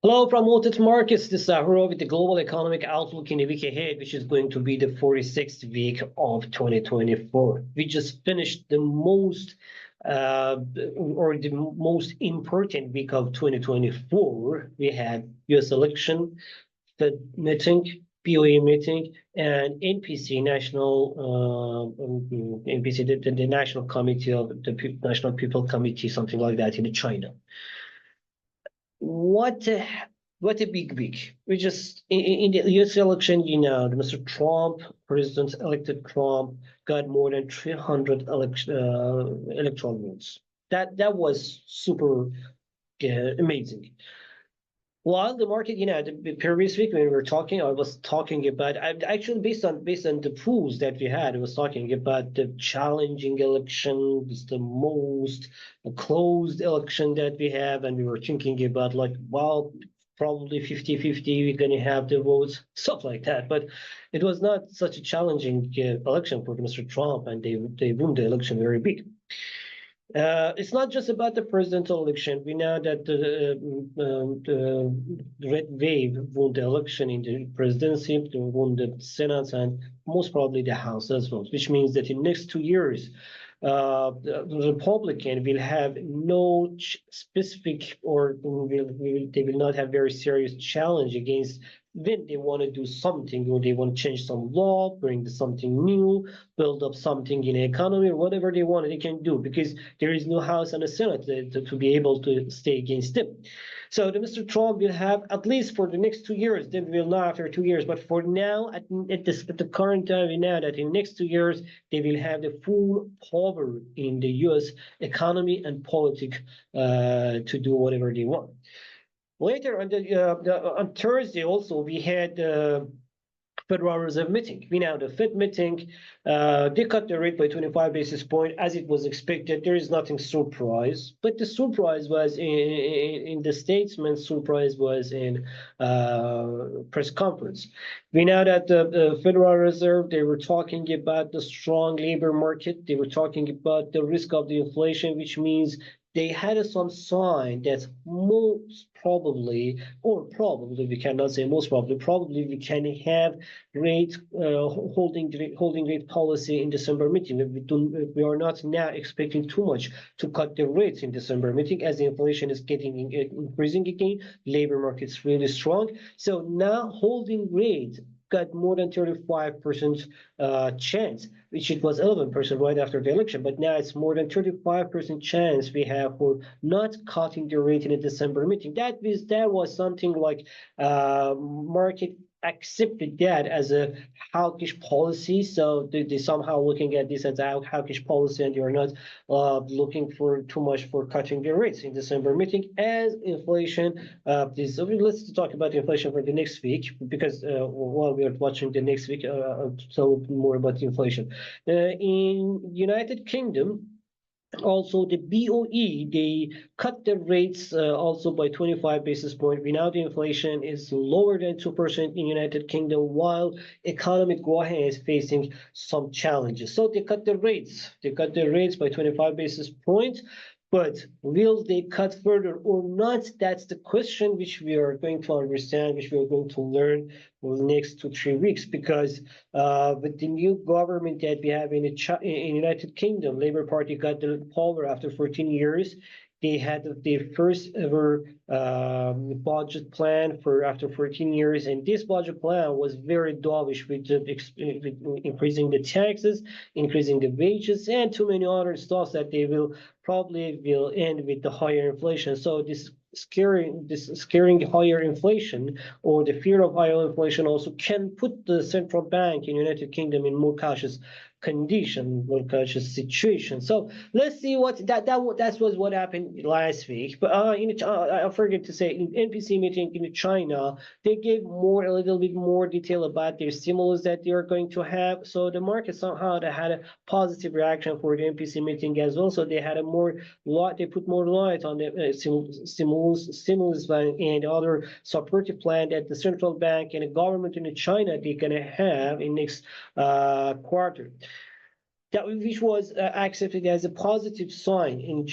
Hello from Multit Markets. This is Ahuro with the global economic outlook in the week ahead, which is going to be the 46th week of 2024. We just finished the most important week of 2024. We had US election, Fed meeting, BOE meeting, and NPC, the National Committee of the National People Committee, something like that in China. What a big week. We just in the US election, the Mr. Trump, President-elected Trump, got more than 300 electoral votes. That was super amazing. While the market, the previous week when we were talking, I was talking about actually based on the polls that we had, I was talking about the challenging election, it's the most closed election that we have, and we were thinking about like, well, probably 50-50, we're going to have the votes, stuff like that. But it was not such a challenging election for Mr. Trump, and they won the election very big. It's not just about the presidential election. We know that the red wave won the election in the presidency, they won the Senate, and most probably the House as well, which means that in the next 2 years, the Republican will have no specific they will not have very serious challenge against when they want to do something, or they want to change some law, bring something new, build up something in the economy, or whatever they want, they can do, because there is no House and a Senate to be able to stay against them. So the Mr. Trump will have, at least for the next 2 years, then we will know after 2 years, but for now, at the current time, we know that in the next 2 years, they will have the full power in the US economy and politics to do whatever they want. Later on Thursday, also we had Federal Reserve meeting. We know the Fed meeting, they cut the rate by 25 basis points as it was expected. There is nothing surprise, but the surprise was in the statement. Surprise was in press conference. We know that the Federal Reserve, they were talking about the strong labor market. They were talking about the risk of the inflation, which means they had some sign that most probably, or probably we cannot say most probably we can have holding rate policy in December meeting. We are not now expecting too much to cut the rates in December meeting, as the inflation is getting increasing again. Labor market's really strong, so now holding rate got more than 35% chance, which it was 11% right after the election, but now it's more than 35% chance we have for not cutting the rate in a December meeting. That was something like market accepted that as a hawkish policy, so they somehow looking at this as a hawkish policy, and you're not looking for too much for cutting the rates in December meeting as inflation. So let's talk about inflation for the next week, because while we are watching the next week, so more about the inflation in United Kingdom. Also, the BOE, they cut the rates also by 25 basis points. We know the inflation is lower than 2% in United Kingdom, while economic growth is facing some challenges. So they cut the rates. They cut the rates by 25 basis points. But will they cut further or not? That's the question which we are going to understand, which we are going to learn for the next 2-3 weeks. Because with the new government that we have in United Kingdom, Labour Party got the power after 14 years. They had their first ever budget plan for after 14 years, and this budget plan was very dovish with increasing the taxes, increasing the wages, and too many other stuff that they will probably end with the higher inflation. So this scaring higher inflation, or the fear of higher inflation, also can put the central bank in United Kingdom in more cautious condition, more cautious situation. So let's see what that was what happened last week. But I forget to say, in NPC meeting in China, they gave a little bit more detail about their stimulus that they are going to have. So the market somehow they had a positive reaction for the NPC meeting as well. So they had they put more light on the stimulus plan and other supportive plan that the central bank and the government in China they're gonna have in next quarter. that which was accepted as a positive sign in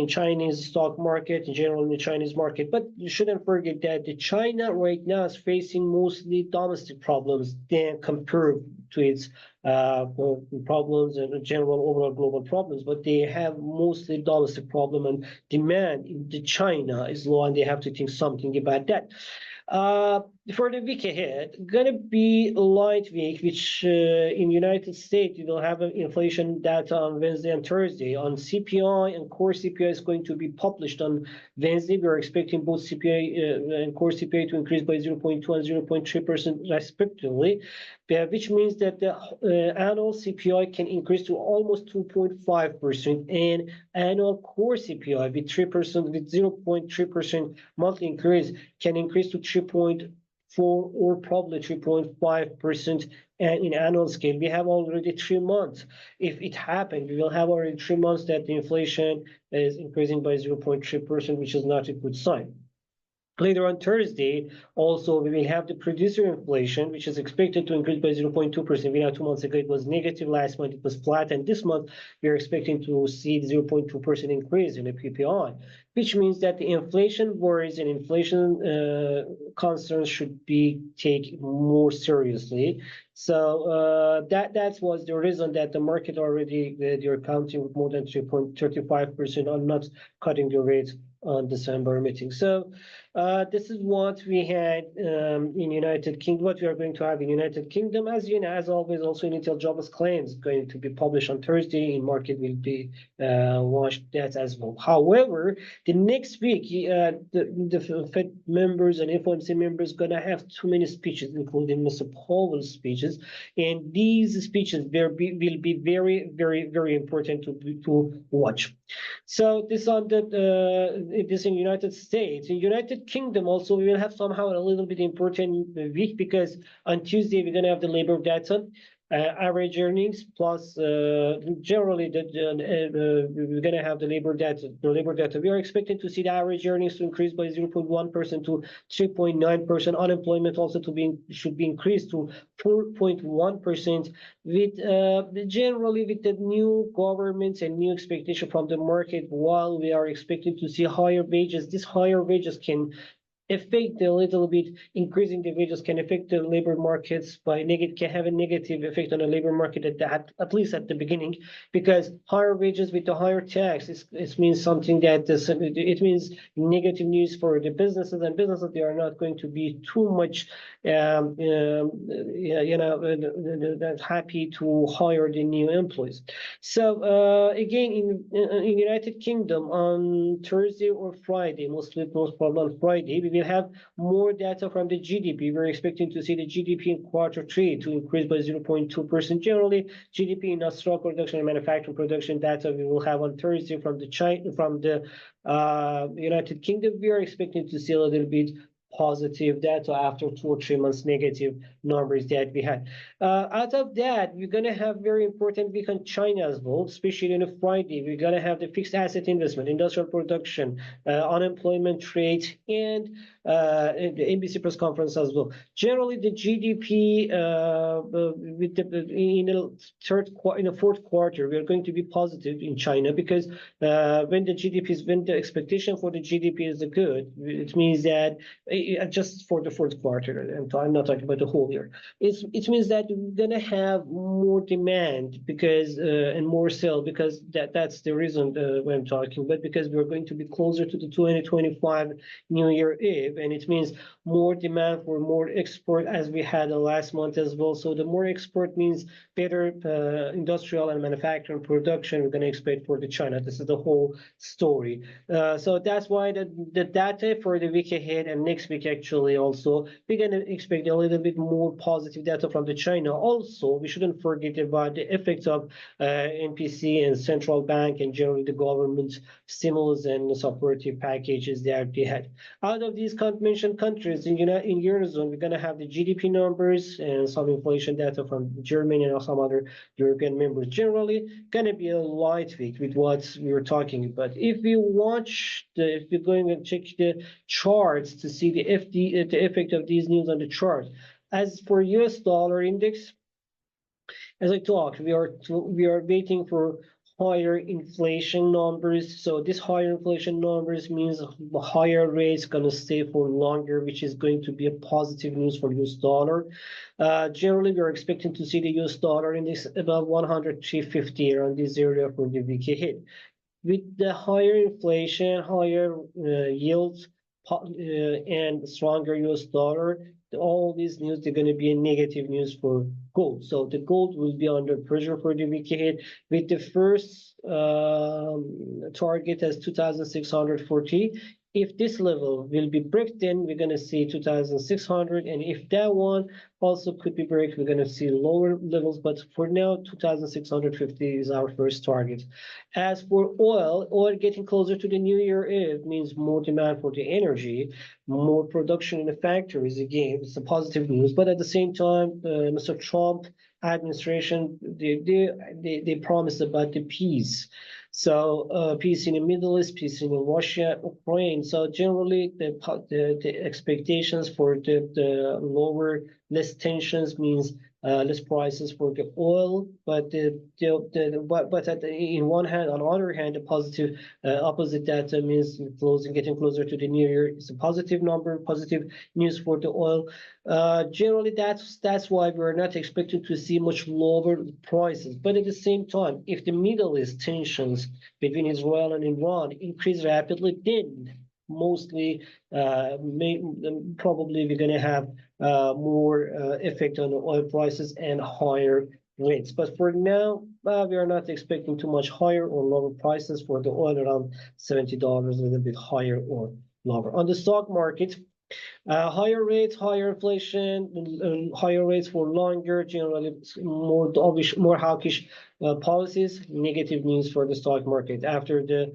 Chinese stock market, in general in the Chinese market. But you shouldn't forget that the China right now is facing mostly domestic problems than compared to its problems and general overall global problems. But they have mostly domestic problem, and demand in the China is low, and they have to think something about that. For the week ahead, gonna be a light week, which in United States we will have inflation data on Wednesday and Thursday. On CPI and core CPI is going to be published on Wednesday. We are expecting both CPI and core CPI to increase by 0.2 and 0.3% respectively, which means that the annual CPI can increase to almost 2.5%, and annual core CPI with 3% with 0.3% monthly increase can increase to 3.4 or probably 3.5% in annual scale. We have already 3 months. If it happened, we will have already 3 months that the inflation is increasing by 0.3%, which is not a good sign. Later on Thursday, also, we will have the producer inflation, which is expected to increase by 0.2%. We know 2 months ago it was negative, last month it was flat, and this month we are expecting to see 0.2% increase in the PPI, which means that the inflation worries and inflation concerns should be taken more seriously. So that was the reason that the market already, they're counting with more than 3.35% on not cutting the rates on December meeting. So this is what we had in United Kingdom, what we are going to have in United Kingdom. As you know, as always, also initial jobless claims going to be published on Thursday, and market will be watched that as well. However, the next week, the Fed members and FOMC members gonna have too many speeches, including Mr. Powell's speeches, and these speeches will be very, very, very important to watch. So this on this in United States. In United Kingdom also, we will have somehow a little bit important week, because on Tuesday we're gonna have the labor data, average earnings, plus generally we're gonna have the labor data. We are expecting to see the average earnings to increase by 0.1% to 3.9%. Unemployment also should be increased to 4.1%. With generally with the new governments and new expectation from the market, while we are expecting to see higher wages, these higher wages can affect a little bit, increasing the wages can affect the labor markets by can have a negative effect on the labor market at least at the beginning, because higher wages with the higher tax, it means something that it means negative news for the businesses, and businesses, they are not going to be too much happy to hire the new employees. So again, in United Kingdom on Thursday or Friday, most probably on Friday, we will have more data from the GDP. We're expecting to see the GDP in Q3 to increase by 0.2%. Generally, GDP, industrial production and manufacturing production data we will have on Thursday from the United Kingdom. We are expecting to see a little bit positive data after 2 or 3 months negative numbers that we had. Out of that, we're going to have very important week on China as well, especially on a Friday. We're going to have the fixed asset investment, industrial production, unemployment rate, and the NBC press conference as well. Generally, the GDP in the fourth quarter, we are going to be positive in China, because when the expectation for the GDP is good, it means that just for the fourth quarter, and I'm not talking about the whole year. It means that we're gonna have more demand because and more sale, because that's the reason when I'm talking, but because we're going to be closer to the 2025 New Year Eve, and it means more demand for more export, as we had the last month as well. So the more export means better industrial and manufacturing production we're going to expect for the China. This is the whole story. So that's why the data for the week ahead and next week, actually, also we're going to expect a little bit more positive data from the China. Also, we shouldn't forget about the effects of NPC and central bank and generally the government stimulus and supportive packages that they had. Out of these mentioned countries in Eurozone, we're going to have the GDP numbers and some inflation data from Germany and some other European members. Generally, going to be a light week with what we were talking about. If you're going to check the charts to see the effect of these news on the chart. As for US dollar index, As I talked, we are waiting for higher inflation numbers. So this higher inflation numbers means higher rates gonna stay for longer, which is going to be a positive news for US dollar. Generally, we are expecting to see the US dollar index about 103.50 around this area for the week ahead. With the higher inflation, higher yields, and stronger US dollar, all these news, they're going to be a negative news for gold. So the gold will be under pressure for the week ahead, with the first target as 2,640. If this level will be break, then we're going to see 2,600. And if that one also could be break, we're going to see lower levels. But for now, 2,650 is our first target. As for oil getting closer to the new year, it means more demand for the energy, more production in the factories. Again, it's a positive news. But at the same time, Mr. Trump administration, they promised about the peace. So peace in the Middle East, peace in Russia, Ukraine. So generally, the expectations for the lower, less tensions means less prices for the oil, but in one hand, on the other hand, the positive opposite data means getting closer to the new year is a positive number, positive news for the oil. Generally, that's why we're not expecting to see much lower prices. But at the same time, if the Middle East tensions between Israel and Iran increase rapidly, then mostly probably we're going to have more effect on the oil prices and higher rates. But for now, we are not expecting too much higher or lower prices for the oil, around $70, a little bit higher or lower. On the stock market, higher rates, higher inflation, higher rates for longer, generally more dovish, more hawkish policies, negative news for the stock market. After the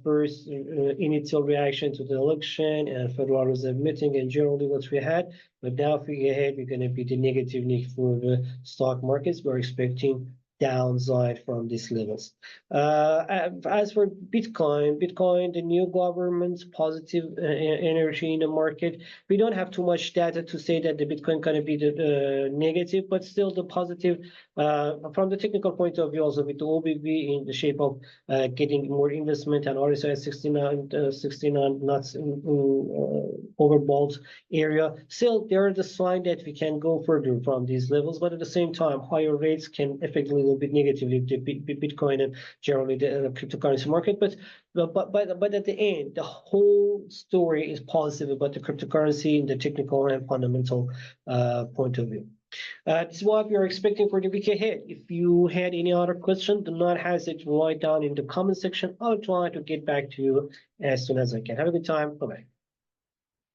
first initial reaction to the election and Federal Reserve meeting and generally what we had, but now figure ahead, we're going to be the negative news for the stock markets. We're expecting downside from these levels. As for Bitcoin, the new government's positive energy in the market, we don't have too much data to say that the Bitcoin going to be the negative, but still the positive from the technical point of view, also with the OBV in the shape of getting more investment and RSI 69 knots in overbought area. Still, there are the sign that we can go further from these levels, but at the same time, higher rates can affect a little bit negatively the Bitcoin and generally the cryptocurrency market. But at the end, the whole story is positive about the cryptocurrency in the technical and fundamental point of view. This is what we are expecting for the week ahead. If you had any other question, do not hesitate to write down in the comment section. I'll try to get back to you as soon as I can. Have a good time. Bye-bye.